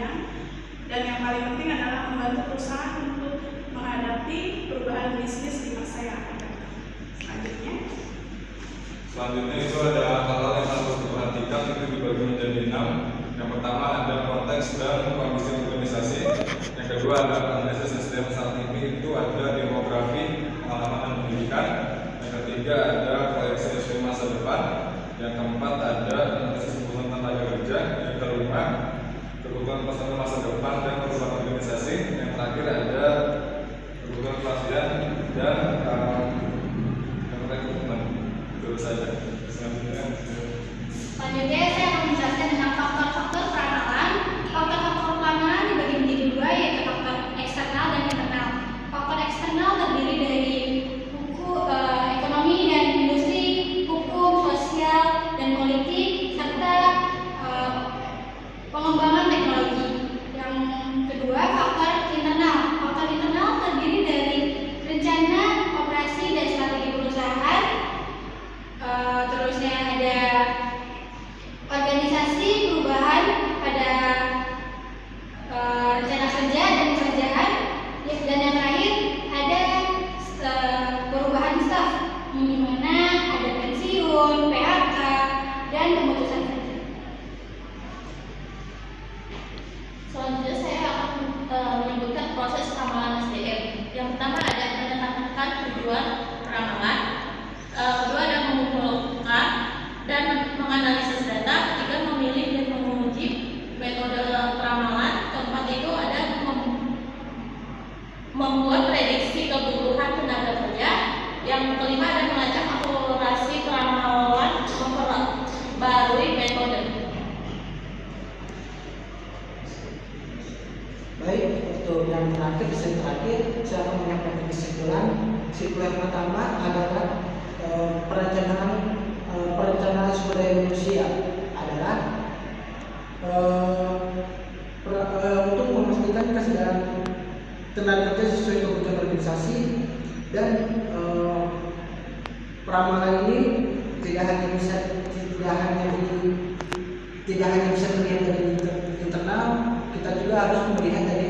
panjang. Dan yang paling penting adalah membantu perusahaan untuk menghadapi perubahan bisnis di masa yang akan datang. Selanjutnya itu ada hal-hal yang harus diperhatikan, itu dibagi menjadi 6. Yang pertama ada konteks dan kondisi organisasi. Yang kedua ada analisis SDM saat ini, itu ada demografi, pengalaman dan pendidikan. Yang ketiga ada proyeksi SDM masa depan. Yang keempat ada analisis kebutuhan tenaga kerja. Yang kelima kebutuhan personil masa depan dan perubahan organisasi. Yang terakhir ada kebutuhan pelatihan dan rekrutmen. Itu saja. Selanjutnya saya akan menjelaskan tentang faktor-faktor peramalan. Faktor-faktor peramalan dibagi menjadi 2, yaitu faktor eksternal dan internal. Faktor eksternal terdiri dari ekonomi dan industri, hukum, sosial, dan politik, serta pengembangan teknologi. Yang kedua, faktor internal. Faktor internal terdiri dari rencana, operasi, dan strategi perusahaan. Terusnya ada organisasi, perubahan pada rencana kerja dan pekerjaan. Dan yang terakhir ada perubahan staf, di mana ada pensiun, PHK, dan pemutusan kerja. Selanjutnya saya akan menyebutkan proses peramalan SDM. Yang pertama ada menetapkan tujuan peramalan. Kedua ada mengumpulkan dan menganalisis data. Ketiga memilih dan menguji metode peramalan. Keempat itu ada membuat prediksi kebutuhan tenaga kerja. Yang kelima ada melacak akumulasi peramalan, memperbarui metode. Baik, untuk yang terakhir, saya akan menyampaikan kesimpulan. Kesimpulan pertama adalah perencanaan sumber daya manusia adalah untuk memastikan kesediaan tenaga kerja sesuai kebutuhan organisasi, dan peramalan ini tidak hanya bisa dilihat dari internal, kita juga harus melihat dari